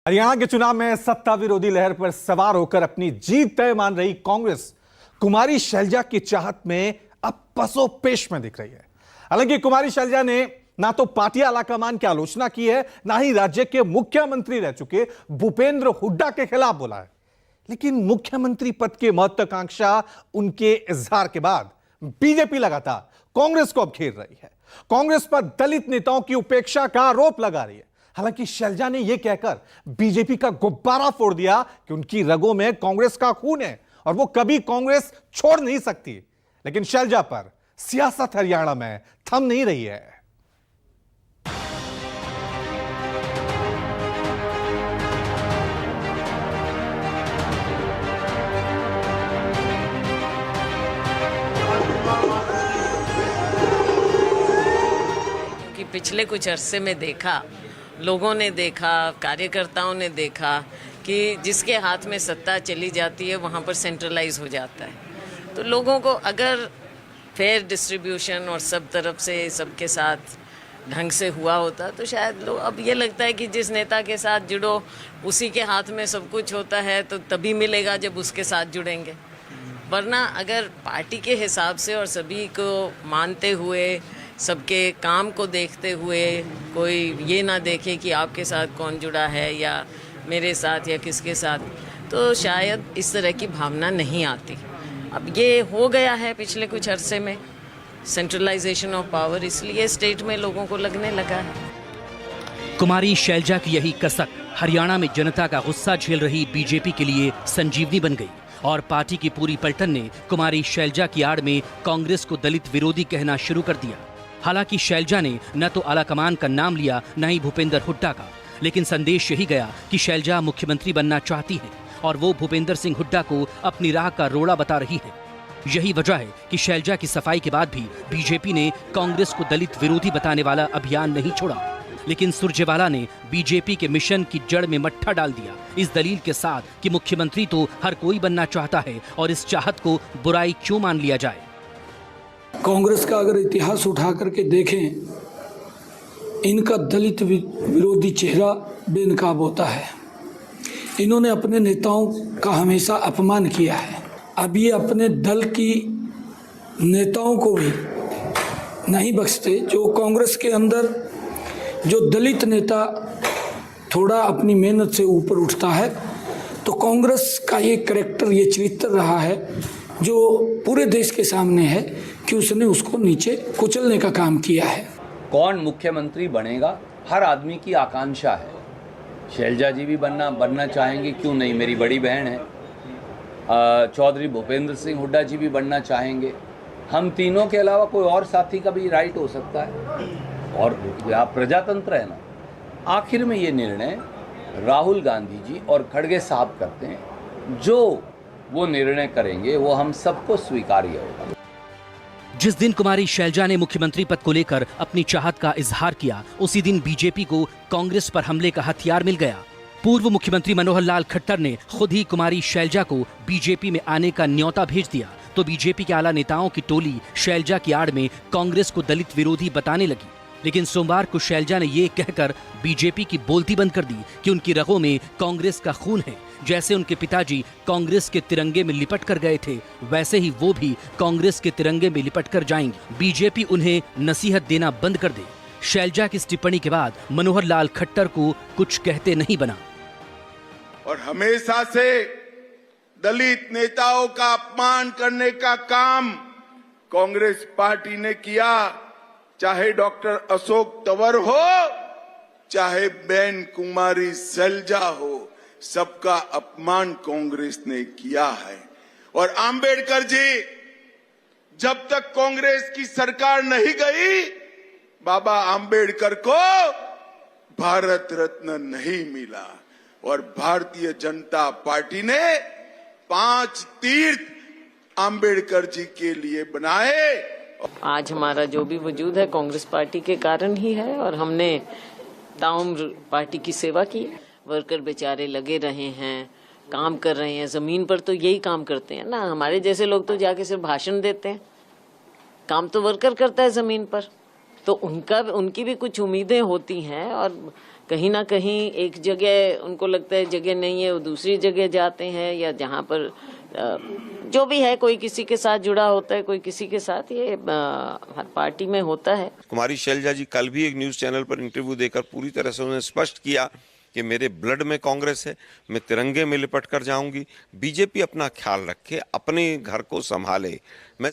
हरियाणा के चुनाव में सत्ता विरोधी लहर पर सवार होकर अपनी जीत तय मान रही कांग्रेस कुमारी शैलजा की चाहत में अब पसोपेश में दिख रही है। हालांकि कुमारी शैलजा ने ना तो पार्टी आलाकमान की आलोचना की है, ना ही राज्य के मुख्यमंत्री रह चुके भूपेंद्र हुड्डा के खिलाफ बोला है। लेकिन मुख्यमंत्री पद की महत्वाकांक्षा उनके इजहार के बाद बीजेपी लगातार कांग्रेस को अब घेर रही है। कांग्रेस पर दलित नेताओं की उपेक्षा का आरोप लगा रही है। हालांकि शैलजा ने यह कहकर बीजेपी का गुब्बारा फोड़ दिया कि उनकी रगों में कांग्रेस का खून है और वो कभी कांग्रेस छोड़ नहीं सकती। लेकिन शैलजा पर सियासत हरियाणा में थम नहीं रही है। क्योंकि पिछले कुछ अरसे में देखा, लोगों ने देखा, कार्यकर्ताओं ने देखा कि जिसके हाथ में सत्ता चली जाती है वहाँ पर सेंट्रलाइज हो जाता है। तो लोगों को अगर फेयर डिस्ट्रीब्यूशन और सब तरफ से सबके साथ ढंग से हुआ होता तो शायद लोग, अब ये लगता है कि जिस नेता के साथ जुड़ो उसी के हाथ में सब कुछ होता है, तो तभी मिलेगा जब उसके साथ जुड़ेंगे। वरना अगर पार्टी के हिसाब से और सभी को मानते हुए, सबके काम को देखते हुए, कोई ये ना देखे कि आपके साथ कौन जुड़ा है या मेरे साथ या किसके साथ, तो शायद इस तरह की भावना नहीं आती। अब ये हो गया है पिछले कुछ अरसे में सेंट्रलाइजेशन ऑफ पावर, इसलिए स्टेट में लोगों को लगने लगा है। कुमारी शैलजा की यही कसक हरियाणा में जनता का गुस्सा झेल रही बीजेपी के लिए संजीवनी बन गई और पार्टी की पूरी पलटन ने कुमारी शैलजा की आड़ में कांग्रेस को दलित विरोधी कहना शुरू कर दिया। हालांकि शैलजा ने न तो आलाकमान का नाम लिया, न ही भूपेंद्र हुड्डा का, लेकिन संदेश यही गया कि शैलजा मुख्यमंत्री बनना चाहती हैं और वो भूपेंद्र सिंह हुड्डा को अपनी राह का रोड़ा बता रही है। यही वजह है कि शैलजा की सफाई के बाद भी बीजेपी ने कांग्रेस को दलित विरोधी बताने वाला अभियान नहीं छोड़ा। लेकिन सुरजेवाला ने बीजेपी के मिशन की जड़ में मट्ठा डाल दिया, इस दलील के साथ कि मुख्यमंत्री तो हर कोई बनना चाहता है और इस चाहत को बुराई क्यों मान लिया जाए। कांग्रेस का अगर इतिहास उठा करके देखें, इनका दलित विरोधी चेहरा बेनकाब होता है। इन्होंने अपने नेताओं का हमेशा अपमान किया है। अब ये अपने दल की नेताओं को भी नहीं बख्शते। जो कांग्रेस के अंदर जो दलित नेता थोड़ा अपनी मेहनत से ऊपर उठता है, तो कांग्रेस का ये करैक्टर, ये चरित्र रहा है जो पूरे देश के सामने है कि उसने उसको नीचे कुचलने का काम किया है। कौन मुख्यमंत्री बनेगा, हर आदमी की आकांक्षा है। शैलजा जी भी बनना चाहेंगे, क्यों नहीं, मेरी बड़ी बहन है। चौधरी भूपेंद्र सिंह हुड्डा जी भी बनना चाहेंगे। हम तीनों के अलावा कोई और साथी का भी राइट हो सकता है और प्रजातंत्र है ना। आखिर में ये निर्णय राहुल गांधी जी और खड़गे साहब करते हैं। जो वो निर्णय करेंगे वो हम सबको स्वीकार्य होगा। जिस दिन कुमारी शैलजा ने मुख्यमंत्री पद को लेकर अपनी चाहत का इजहार किया, उसी दिन बीजेपी को कांग्रेस पर हमले का हथियार मिल गया। पूर्व मुख्यमंत्री मनोहर लाल खट्टर ने खुद ही कुमारी शैलजा को बीजेपी में आने का न्योता भेज दिया, तो बीजेपी के आला नेताओं की टोली शैलजा की आड़ में कांग्रेस को दलित विरोधी बताने लगी। लेकिन सोमवार को शैलजा ने ये कहकर बीजेपी की बोलती बंद कर दी कि उनकी रगों में कांग्रेस का खून है। जैसे उनके पिताजी कांग्रेस के तिरंगे में लिपट कर गए थे, वैसे ही वो भी कांग्रेस के तिरंगे में लिपट कर जाएंगे। बीजेपी उन्हें नसीहत देना बंद कर दे। शैलजा की इस टिप्पणी के बाद मनोहर लाल खट्टर को कुछ कहते नहीं बना। और हमेशा से दलित नेताओं का अपमान करने का काम कांग्रेस पार्टी ने किया। चाहे डॉक्टर अशोक तंवर हो, चाहे बहन कुमारी शैलजा हो, सबका अपमान कांग्रेस ने किया है। और आंबेडकर जी, जब तक कांग्रेस की सरकार नहीं गई, बाबा आंबेडकर को भारत रत्न नहीं मिला। और भारतीय जनता पार्टी ने 5 तीर्थ आंबेडकर जी के लिए बनाए। आज हमारा जो भी वजूद है कांग्रेस पार्टी के कारण ही है और हमने ताउम्र पार्टी की सेवा की। वर्कर बेचारे लगे रहे हैं, काम कर रहे हैं, जमीन पर तो यही काम करते हैं ना। हमारे जैसे लोग तो जाके सिर्फ भाषण देते हैं, काम तो वर्कर करता है जमीन पर। तो उनकी भी कुछ उम्मीदें होती हैं और कहीं ना कहीं एक जगह उनको लगता है जगह नहीं है, वो दूसरी जगह जाते हैं, या जहाँ पर जो भी है, कोई किसी के साथ जुड़ा होता है, कोई किसी के साथ, ये हर पार्टी में होता है। कुमारी शैलजा जी कल भी एक न्यूज़ चैनल पर इंटरव्यू देकर पूरी तरह से उन्होंने स्पष्ट किया कि मेरे ब्लड में कांग्रेस है, मैं तिरंगे में लिपट कर जाऊंगी। बीजेपी अपना ख्याल रखे, अपने घर को संभाले। मैं